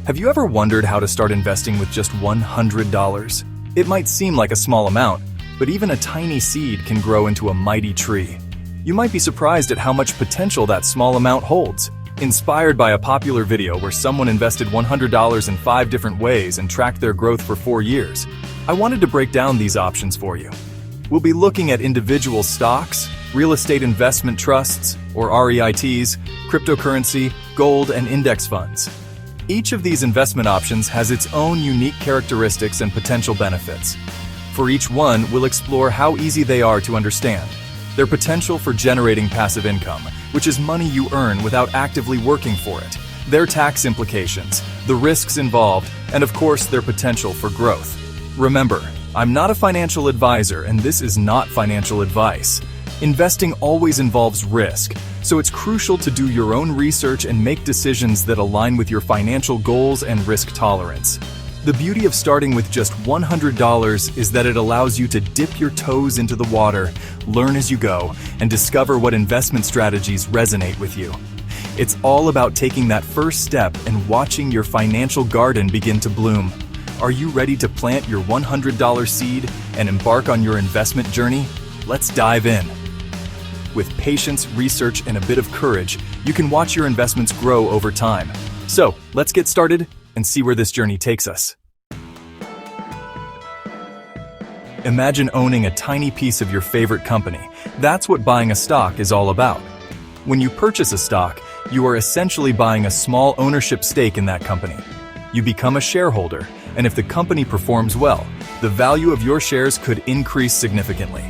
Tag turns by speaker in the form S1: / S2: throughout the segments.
S1: Have you ever wondered how to start investing with just $100? It might seem like a small amount, but even a tiny seed can grow into a mighty tree. You might be surprised at how much potential that small amount holds. Inspired by a popular video where someone invested $100 in 5 different ways and tracked their growth for 4 years, I wanted to break down these options for you. We'll be looking at individual stocks, real estate investment trusts, or REITs, cryptocurrency, gold, and index funds. Each of these investment options has its own unique characteristics and potential benefits. For each one, we'll explore how easy they are to understand, their potential for generating passive income, which is money you earn without actively working for it, their tax implications, the risks involved, and of course, their potential for growth. Remember, I'm not a financial advisor, and this is not financial advice. Investing always involves risk, so it's crucial to do your own research and make decisions that align with your financial goals and risk tolerance. The beauty of starting with just $100 is that it allows you to dip your toes into the water, learn as you go, and discover what investment strategies resonate with you. It's all about taking that first step and watching your financial garden begin to bloom. Are you ready to plant your $100 seed and embark on your investment journey? Let's dive in. With patience, research, and a bit of courage, you can watch your investments grow over time. So, let's get started and see where this journey takes us. Imagine owning a tiny piece of your favorite company. That's what buying a stock is all about. When you purchase a stock, you are essentially buying a small ownership stake in that company. You become a shareholder, and if the company performs well, the value of your shares could increase significantly.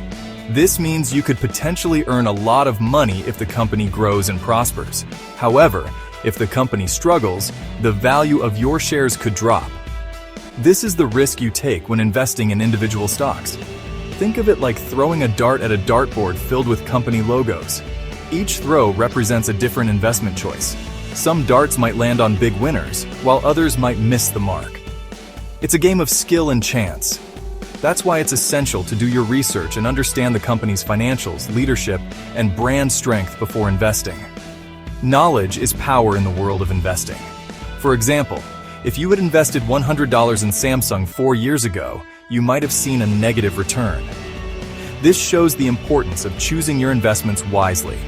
S1: This means you could potentially earn a lot of money if the company grows and prospers. However, if the company struggles, the value of your shares could drop. This is the risk you take when investing in individual stocks. Think of it like throwing a dart at a dartboard filled with company logos. Each throw represents a different investment choice. Some darts might land on big winners, while others might miss the mark. It's a game of skill and chance. That's why it's essential to do your research and understand the company's financials, leadership, and brand strength before investing. Knowledge is power in the world of investing. For example, if you had invested $100 in Samsung 4 years ago, you might have seen a negative return. This shows the importance of choosing your investments wisely.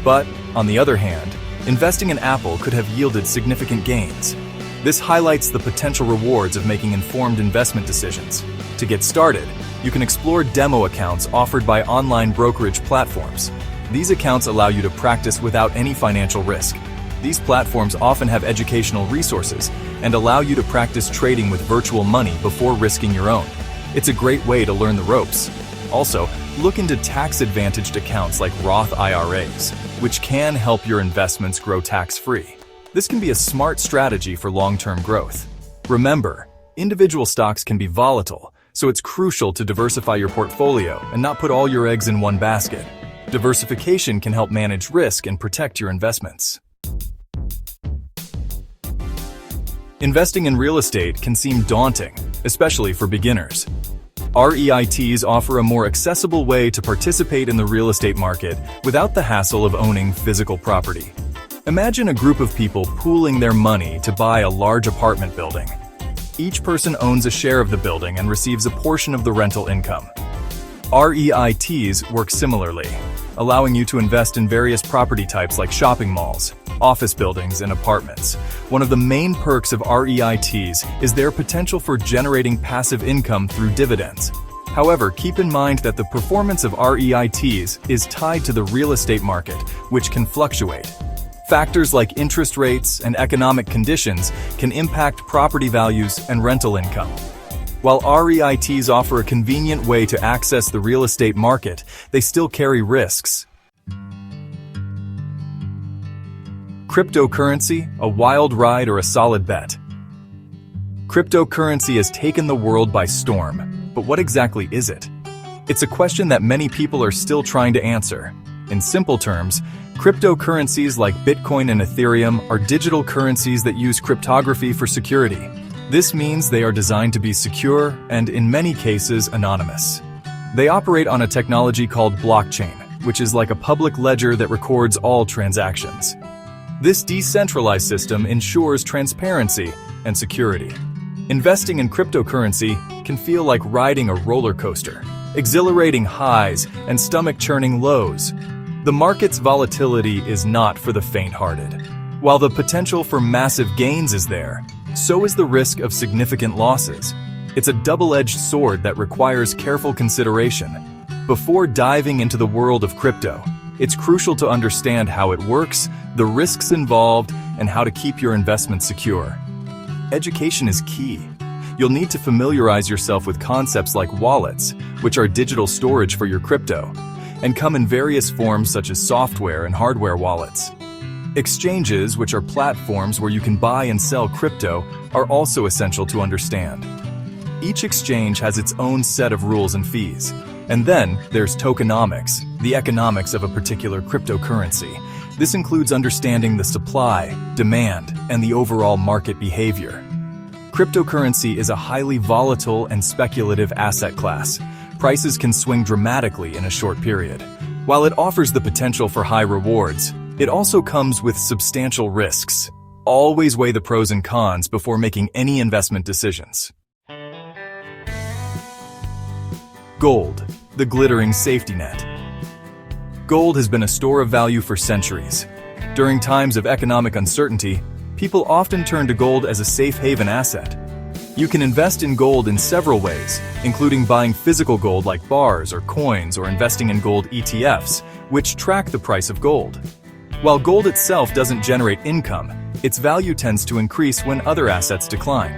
S1: But, on the other hand, investing in Apple could have yielded significant gains. This highlights the potential rewards of making informed investment decisions. To get started, you can explore demo accounts offered by online brokerage platforms. These accounts allow you to practice without any financial risk. These platforms often have educational resources and allow you to practice trading with virtual money before risking your own. It's a great way to learn the ropes. Also, look into tax-advantaged accounts like Roth IRAs, which can help your investments grow tax-free. This can be a smart strategy for long-term growth. Remember, individual stocks can be volatile, so it's crucial to diversify your portfolio and not put all your eggs in one basket. Diversification can help manage risk and protect your investments. Investing in real estate can seem daunting, especially for beginners. REITs offer a more accessible way to participate in the real estate market without the hassle of owning physical property. Imagine a group of people pooling their money to buy a large apartment building. Each person owns a share of the building and receives a portion of the rental income. REITs work similarly, allowing you to invest in various property types like shopping malls, office buildings, and apartments. One of the main perks of REITs is their potential for generating passive income through dividends. However, keep in mind that the performance of REITs is tied to the real estate market, which can fluctuate. Factors like interest rates and economic conditions can impact property values and rental income. While REITs offer a convenient way to access the real estate market, they still carry risks. Cryptocurrency, a wild ride or a solid bet? Cryptocurrency has taken the world by storm, but what exactly is it? It's a question that many people are still trying to answer. In simple terms, cryptocurrencies like Bitcoin and Ethereum are digital currencies that use cryptography for security. This means they are designed to be secure and, in many cases, anonymous. They operate on a technology called blockchain, which is like a public ledger that records all transactions. This decentralized system ensures transparency, and security. Investing in cryptocurrency can feel like riding a roller coaster, exhilarating highs and stomach-churning lows. The market's volatility is not for the faint-hearted. While the potential for massive gains is there, so is the risk of significant losses. It's a double-edged sword that requires careful consideration. Before diving into the world of crypto, it's crucial to understand how it works, the risks involved, and how to keep your investments secure. Education is key. You'll need to familiarize yourself with concepts like wallets, which are digital storage for your crypto, and come in various forms such as software and hardware wallets. Exchanges, which are platforms where you can buy and sell crypto, are also essential to understand. Each exchange has its own set of rules and fees. And then there's tokenomics, the economics of a particular cryptocurrency. This includes understanding the supply, demand, and the overall market behavior. Cryptocurrency is a highly volatile and speculative asset class. Prices can swing dramatically in a short period. While it offers the potential for high rewards, it also comes with substantial risks. Always weigh the pros and cons before making any investment decisions. Gold, the glittering safety net. Gold has been a store of value for centuries. During times of economic uncertainty, people often turn to gold as a safe haven asset. You can invest in gold in several ways, including buying physical gold like bars or coins, or investing in gold ETFs, which track the price of gold. While gold itself doesn't generate income, its value tends to increase when other assets decline.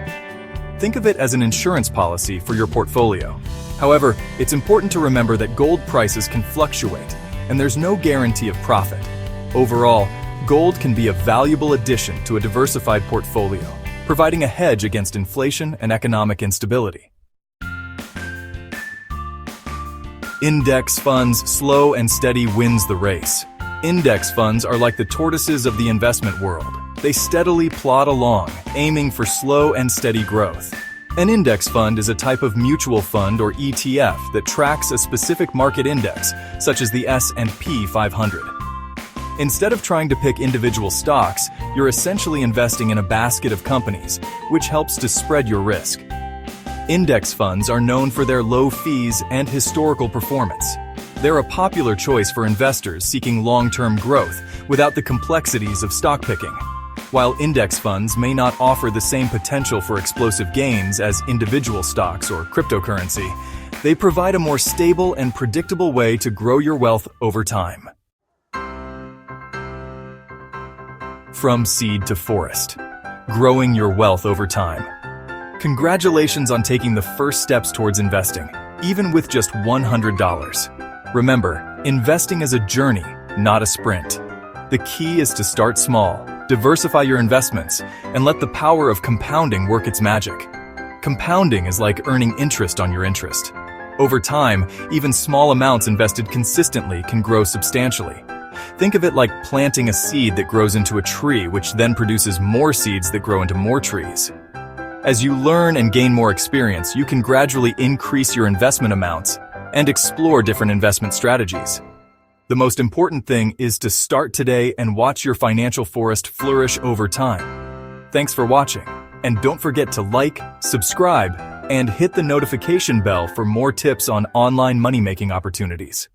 S1: Think of it as an insurance policy for your portfolio. However, it's important to remember that gold prices can fluctuate, and there's no guarantee of profit. Overall, gold can be a valuable addition to a diversified portfolio, providing a hedge against inflation and economic instability. Index funds. Slow and steady wins the race. Index funds are like the tortoises of the investment world. They steadily plod along, aiming for slow and steady growth. An index fund is a type of mutual fund or ETF that tracks a specific market index, such as the S&P 500. Instead of trying to pick individual stocks, you're essentially investing in a basket of companies, which helps to spread your risk. Index funds are known for their low fees and historical performance. They're a popular choice for investors seeking long-term growth without the complexities of stock picking. While index funds may not offer the same potential for explosive gains as individual stocks or cryptocurrency, they provide a more stable and predictable way to grow your wealth over time. From seed to forest, growing your wealth over time. Congratulations on taking the first steps towards investing, even with just $100. Remember, investing is a journey, not a sprint. The key is to start small, diversify your investments, and let the power of compounding work its magic. Compounding is like earning interest on your interest. Over time, even small amounts invested consistently can grow substantially. Think of it like planting a seed that grows into a tree, which then produces more seeds that grow into more trees. As you learn and gain more experience, you can gradually increase your investment amounts and explore different investment strategies. The most important thing is to start today and watch your financial forest flourish over time. Thanks for watching, and don't forget to like, subscribe, and hit the notification bell for more tips on online money-making opportunities.